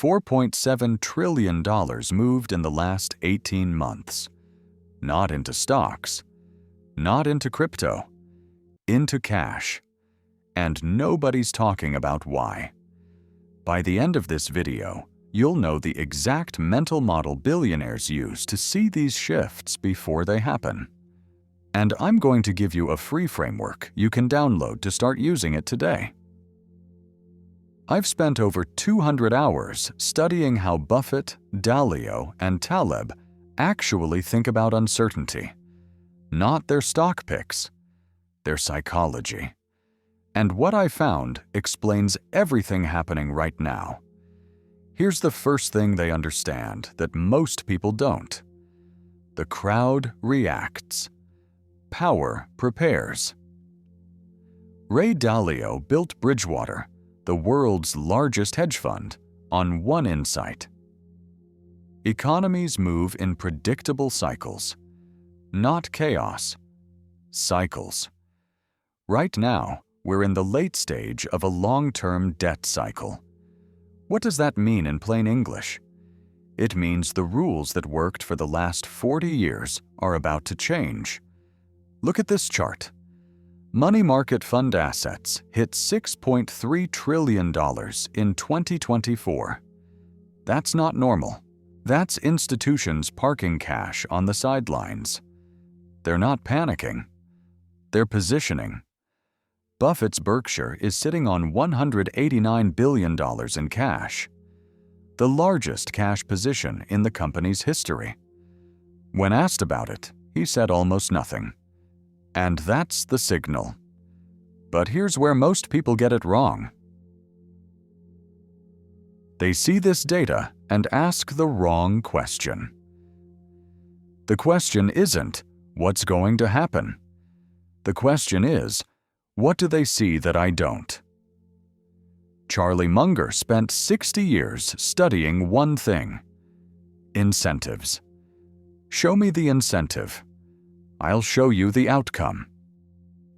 $4.7 trillion moved in the last 18 months. Not into stocks, not into crypto, into cash. And nobody's talking about why. By the end of this video, you'll know the exact mental model billionaires use to see these shifts before they happen. And I'm going to give you a free framework you can download to start using it today. I've spent over 200 hours studying how Buffett, Dalio, and Taleb actually think about uncertainty. Not their stock picks, their psychology. And what I found explains everything happening right now. Here's the first thing they understand that most people don't. The crowd reacts. Power prepares. Ray Dalio built Bridgewater, the world's largest hedge fund, on one insight. Economies move in predictable cycles, not chaos. Cycles. Right now, we're in the late stage of a long-term debt cycle. What does that mean in plain English? It means the rules that worked for the last 40 years are about to change. Look at this chart. Money market fund assets hit $6.3 trillion in 2024. That's not normal. That's institutions parking cash on the sidelines. They're not panicking. They're positioning. Buffett's Berkshire is sitting on $189 billion in cash, the largest cash position in the company's history. When asked about it, he said almost nothing. And that's the signal. But here's where most people get it wrong. They see this data and ask the wrong question. The question isn't, what's going to happen? The question is, what do they see that I don't? Charlie Munger spent 60 years studying one thing: incentives. Show me the incentive. I'll show you the outcome.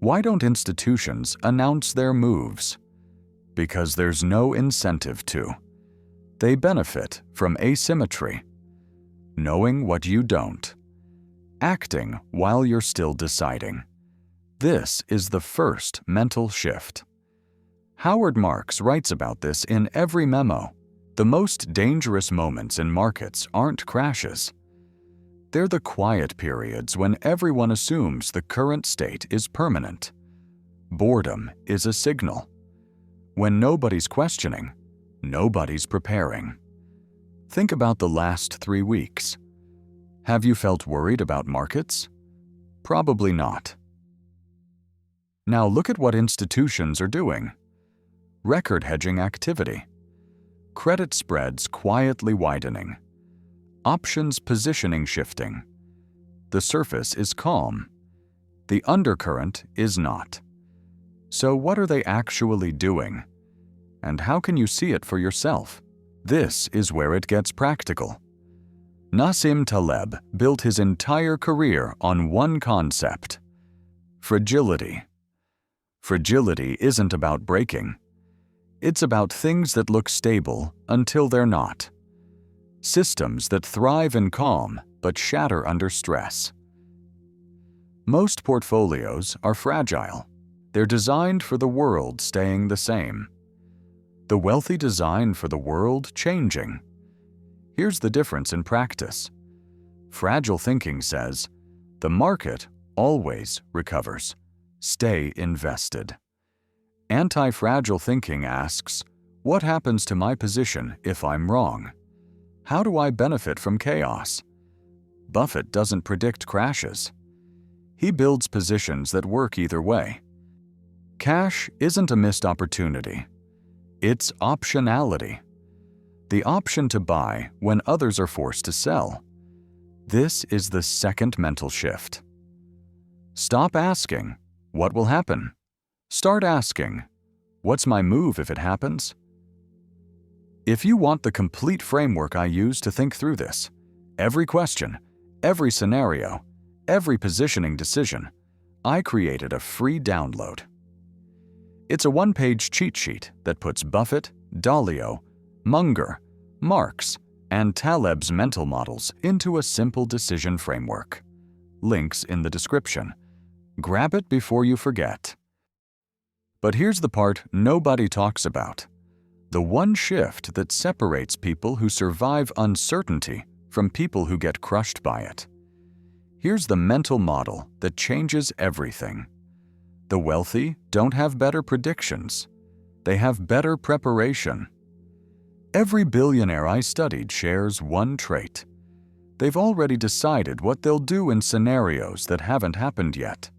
Why don't institutions announce their moves? Because there's no incentive to. They benefit from asymmetry. Knowing what you don't. Acting while you're still deciding. This is the first mental shift. Howard Marks writes about this in every memo. The most dangerous moments in markets aren't crashes. They're the quiet periods when everyone assumes the current state is permanent. Boredom is a signal. When nobody's questioning, nobody's preparing. Think about the last 3 weeks. Have you felt worried about markets? Probably not. Now look at what institutions are doing. Record hedging activity. Credit spreads quietly widening. Options positioning shifting. The surface is calm. The undercurrent is not. So what are they actually doing? And how can you see it for yourself? This is where it gets practical. Nassim Taleb built his entire career on one concept: fragility. Fragility isn't about breaking. It's about things that look stable until they're not. Systems that thrive in calm but shatter under stress. Most portfolios are fragile. They're designed for the world staying the same. The wealthy design for the world changing. Here's the difference in practice. Fragile thinking says, the market always recovers. Stay invested. Anti-fragile thinking asks, what happens to my position if I'm wrong? How do I benefit from chaos? Buffett doesn't predict crashes. He builds positions that work either way. Cash isn't a missed opportunity. It's optionality. The option to buy when others are forced to sell. This is the second mental shift. Stop asking, what will happen? Start asking, what's my move if it happens? If you want the complete framework I use to think through this, every question, every scenario, every positioning decision, I created a free download. It's a one-page cheat sheet that puts Buffett, Dalio, Munger, Marx, and Taleb's mental models into a simple decision framework. Links in the description. Grab it before you forget. But here's the part nobody talks about. The one shift that separates people who survive uncertainty from people who get crushed by it. Here's the mental model that changes everything. The wealthy don't have better predictions. They have better preparation. Every billionaire I studied shares one trait. They've already decided what they'll do in scenarios that haven't happened yet.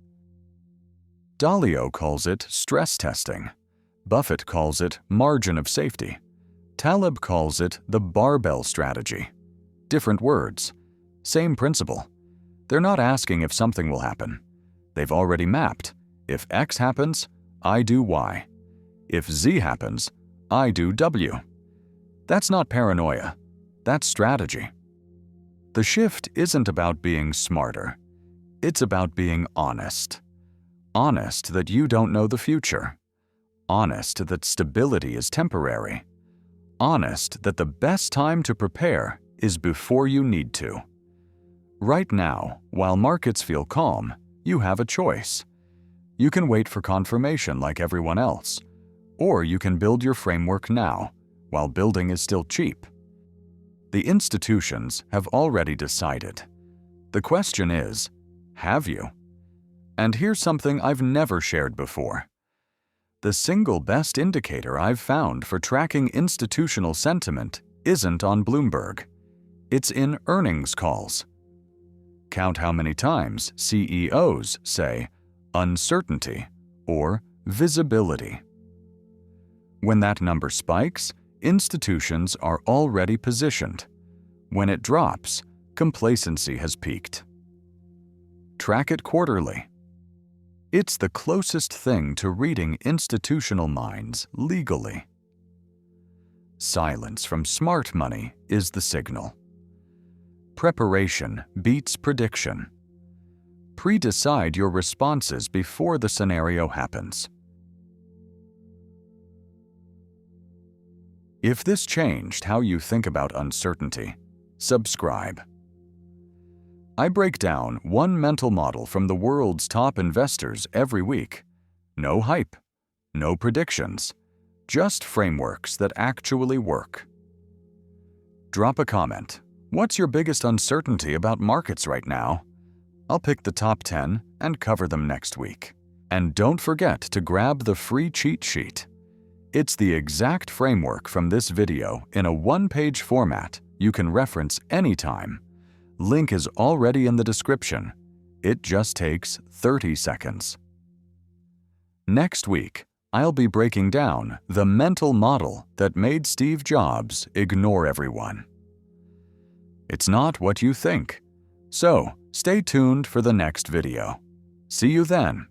Dalio calls it stress testing. Buffett calls it margin of safety. Taleb calls it the barbell strategy. Different words, same principle. They're not asking if something will happen. They've already mapped. If X happens, I do Y. If Z happens, I do W. That's not paranoia. That's strategy. The shift isn't about being smarter. It's about being honest. Honest that you don't know the future. Honest that stability is temporary. Honest that the best time to prepare is before you need to. Right now, while markets feel calm, you have a choice. You can wait for confirmation like everyone else, or you can build your framework now, while building is still cheap. The institutions have already decided. The question is, have you? And here's something I've never shared before. The single best indicator I've found for tracking institutional sentiment isn't on Bloomberg. It's in earnings calls. Count how many times CEOs say uncertainty or visibility. When that number spikes, institutions are already positioned. When it drops, complacency has peaked. Track it quarterly. It's the closest thing to reading institutional minds legally. Silence from smart money is the signal. Preparation beats prediction. Pre-decide your responses before the scenario happens. If this changed how you think about uncertainty, subscribe. I break down one mental model from the world's top investors every week. No hype, no predictions, just frameworks that actually work. Drop a comment. What's your biggest uncertainty about markets right now? I'll pick the top 10 and cover them next week. And don't forget to grab the free cheat sheet. It's the exact framework from this video in a one-page format you can reference anytime. Link is already in the description. It just takes 30 seconds. Next week, I'll be breaking down the mental model that made Steve Jobs ignore everyone. It's not what you think. So, stay tuned for the next video. See you then.